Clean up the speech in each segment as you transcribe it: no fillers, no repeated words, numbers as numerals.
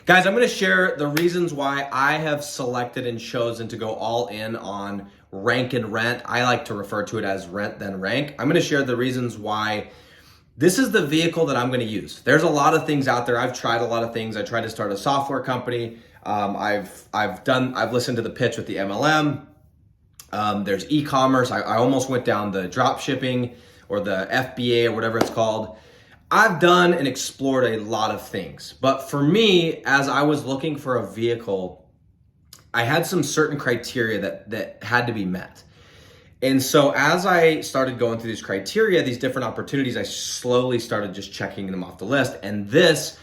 Guys, I'm going to share the reasons why I have selected and chosen to go all in on rank and rent. I like to refer to it as rent then rank. I'm going to share the reasons why this is the vehicle that I'm going to use. There's a lot of things out there. I've tried a lot of things. I tried to start a software company. I've listened to the pitch with the MLM. There's e-commerce. I almost went down the drop shipping or the FBA or whatever it's called. I've done and explored a lot of things, but for me, as I was looking for a vehicle, I had some certain criteria that had to be met. And so as I started going through these criteria, these different opportunities, I slowly started just checking them off the list. And this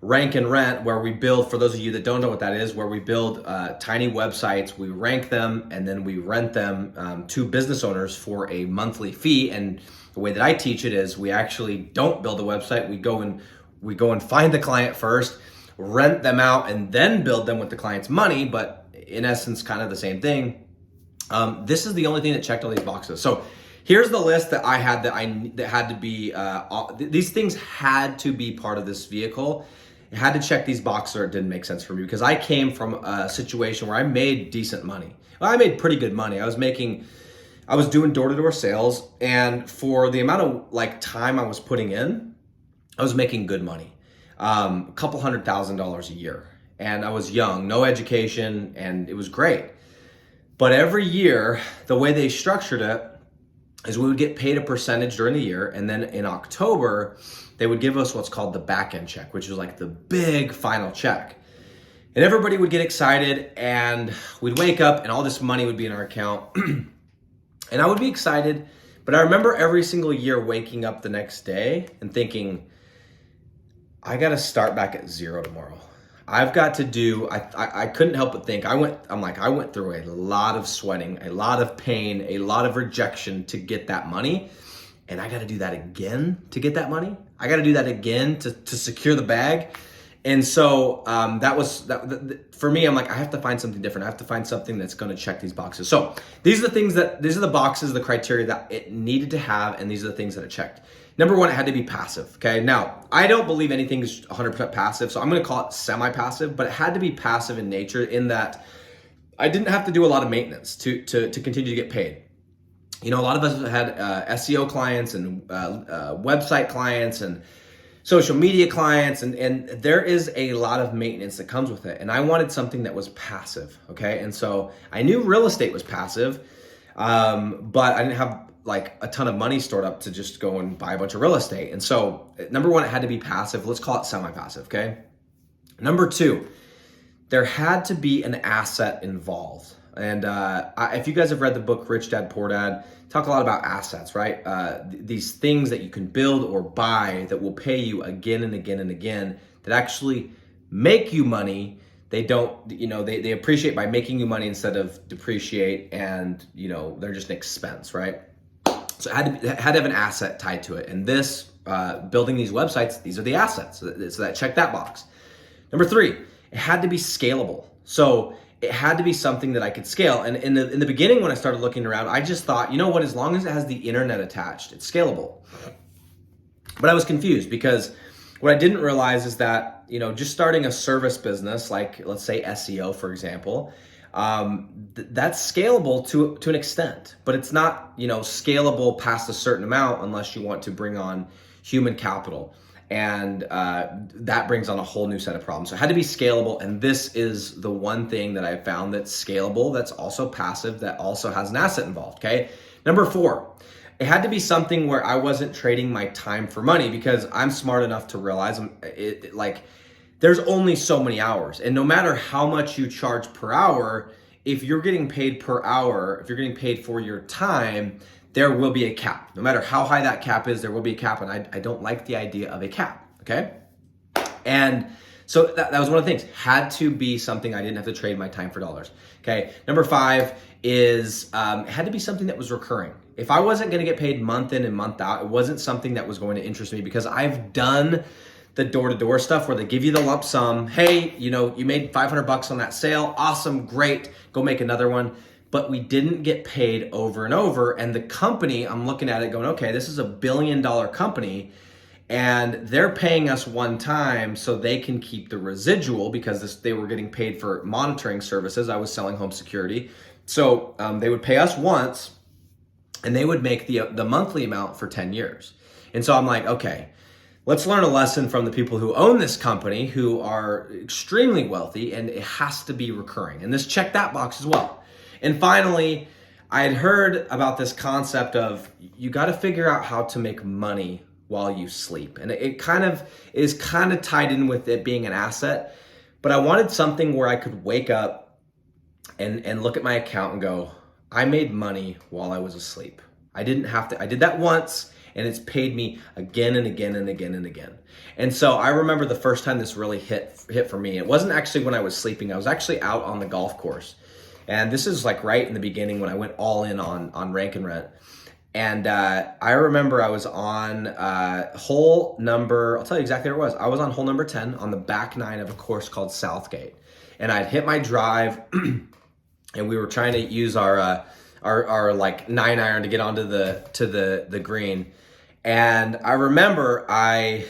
rank and rent, where we build, for those of you that don't know what that is, where we build tiny websites, we rank them, and then we rent them to business owners for a monthly fee. And the way that I teach it is we actually don't build a website. We go and find the client first, rent them out, and then build them with the client's money. But in essence, kind of the same thing. This is the only thing that checked all these boxes. So here's the list that I had that had to be, these things had to be part of this vehicle. It had to check these boxes or it didn't make sense for me, because I came from a situation where I made decent money. Well, I made pretty good money. I was doing door-to-door sales, and for the amount of time I was putting in, I was making good money. A couple $100,000 a year. And I was young, no education, and it was great. But every year, the way they structured it is we would get paid a percentage during the year, and then in October, they would give us what's called the back-end check, which was like the big final check. And everybody would get excited, and we'd wake up and all this money would be in our account. And I would be excited, but I remember every single year waking up the next day and thinking, I got to start back at zero tomorrow. I've got to do, I couldn't help but think, I went through a lot of sweating, a lot of pain, a lot of rejection to get that money. And I got to do that again to get that money. I got to do that again to secure the bag. And so for me, I'm like, I have to find something different. I have to find something that's going to check these boxes. So these are the boxes, the criteria that it needed to have. And these are the things that it checked. Number one, it had to be passive. Okay. Now, I don't believe anything is 100% passive, so I'm going to call it semi-passive, but it had to be passive in nature, in that I didn't have to do a lot of maintenance to continue to get paid. You know, a lot of us had SEO clients and website clients and social media clients, and there is a lot of maintenance that comes with it. And I wanted something that was passive. Okay. And so I knew real estate was passive, but I didn't have like a ton of money stored up to just go and buy a bunch of real estate. And so number one, it had to be passive. Let's call it semi-passive, okay? Number two, there had to be an asset involved. And if you guys have read the book Rich Dad Poor Dad, talk a lot about assets, right? These things that you can build or buy that will pay you again and again and again, that actually make you money. They don't, they appreciate by making you money instead of depreciate, and, they're just an expense, right? So it had to have an asset tied to it. And this, building these websites, these are the assets. So that check that box. Number three, it had to be scalable. So it had to be something that I could scale. And in the beginning, when I started looking around, I just thought, as long as it has the internet attached, it's scalable. But I was confused, because what I didn't realize is that, just starting a service business, like let's say SEO, for example, that's scalable to an extent, but it's not, scalable past a certain amount unless you want to bring on human capital. And that brings on a whole new set of problems. So it had to be scalable. And this is the one thing that I found that's scalable, that's also passive, that also has an asset involved. Okay. Number four, it had to be something where I wasn't trading my time for money, because I'm smart enough to realize there's only so many hours. And no matter how much you charge per hour, if you're getting paid per hour, if you're getting paid for your time, there will be a cap. No matter how high that cap is, there will be a cap. And I don't like the idea of a cap, okay? And so that was one of the things. Had to be something I didn't have to trade my time for dollars, okay? Number five is it had to be something that was recurring. If I wasn't gonna get paid month in and month out, it wasn't something that was going to interest me, because I've done the door-to-door stuff where they give you the lump sum. Hey, you made $500 on that sale. Awesome, great. Go make another one. But we didn't get paid over and over. And the company, I'm looking at it going, okay, this is $1 billion company. And they're paying us one time so they can keep the residual because they were getting paid for monitoring services. I was selling home security. So they would pay us once and they would make the monthly amount for 10 years. And so I'm like, okay, let's learn a lesson from the people who own this company who are extremely wealthy, and it has to be recurring. And this checked that box as well. And finally, I had heard about this concept of you got to figure out how to make money while you sleep. And it kind of is kind of tied in with it being an asset, but I wanted something where I could wake up and look at my account and go, I made money while I was asleep. I didn't have to, I did that once and it's paid me again and again and again and again. And so I remember the first time this really hit for me. It wasn't actually when I was sleeping. I was actually out on the golf course. And this is like right in the beginning when I went all in on Rank and Rent. And I remember I was on hole number, I'll tell you exactly where it was. I was on hole number 10 on the back nine of a course called Southgate. And I'd hit my drive and we were trying to use our like 9-iron to get onto the green. And I remember I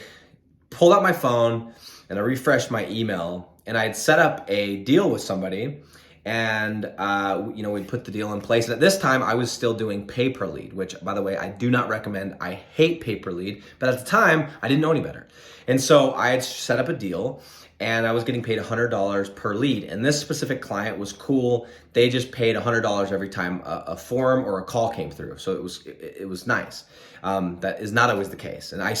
pulled out my phone and I refreshed my email and I had set up a deal with somebody. And, we'd put the deal in place. And at this time, I was still doing pay-per-lead, which, by the way, I do not recommend. I hate pay-per-lead. But at the time, I didn't know any better. And so I had set up a deal, and I was getting paid $100 per lead. And this specific client was cool. They just paid $100 every time a form or a call came through. So it was nice. That is not always the case. And I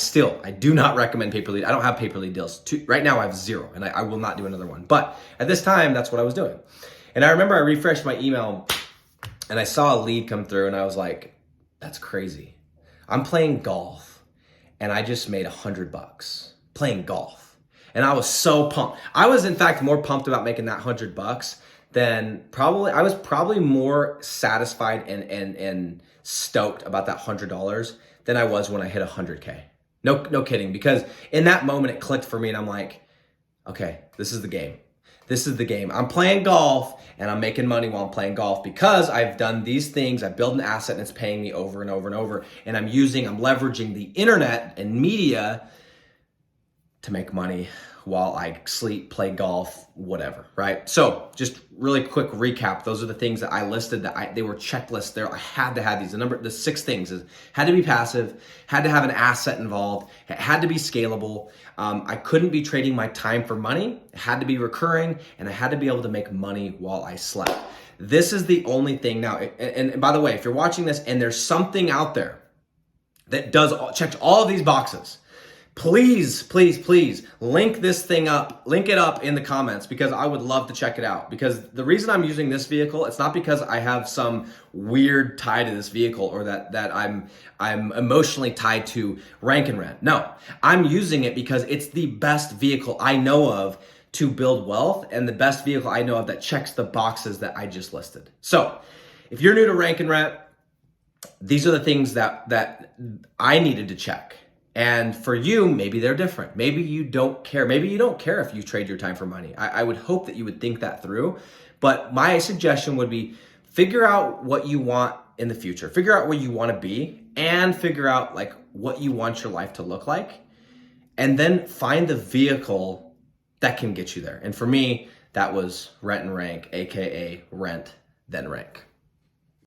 do not recommend pay-per-lead. I don't have pay-per-lead deals. Right now, I have 0, and I will not do another one. But at this time, that's what I was doing. And I remember I refreshed my email and I saw a lead come through and I was like, that's crazy. I'm playing golf and I just made $100 playing golf. And I was so pumped. I was in fact more pumped about making that $100 than I was probably more satisfied and stoked about that $100 than I was when I hit 100K. No kidding. Because in that moment it clicked for me and I'm like, okay, this is the game. This is the game. I'm playing golf and I'm making money while I'm playing golf because I've done these things. I've built an asset and it's paying me over and over and over. And I'm leveraging the internet and media to make money while I sleep, play golf, whatever, right? So just really quick recap. Those are the things that I listed they were checklists there. I had to have these. The 6 things is had to be passive, had to have an asset involved, it had to be scalable. I couldn't be trading my time for money. It had to be recurring and I had to be able to make money while I slept. This is the only thing now. And by the way, if you're watching this and there's something out there that checks all of these boxes, please link it up in the comments because I would love to check it out. Because the reason I'm using this vehicle, it's not because I have some weird tie to this vehicle or that I'm emotionally tied to Rank and Rent. No, I'm using it because it's the best vehicle I know of to build wealth and the best vehicle I know of that checks the boxes that I just listed. So if you're new to Rank and Rent, these are the things that I needed to check. And for you, maybe they're different. Maybe you don't care. Maybe you don't care if you trade your time for money. I would hope that you would think that through. But my suggestion would be figure out what you want in the future. Figure out where you want to be and figure out like what you want your life to look like. And then find the vehicle that can get you there. And for me, that was Rent and Rank, AKA Rent, then Rank.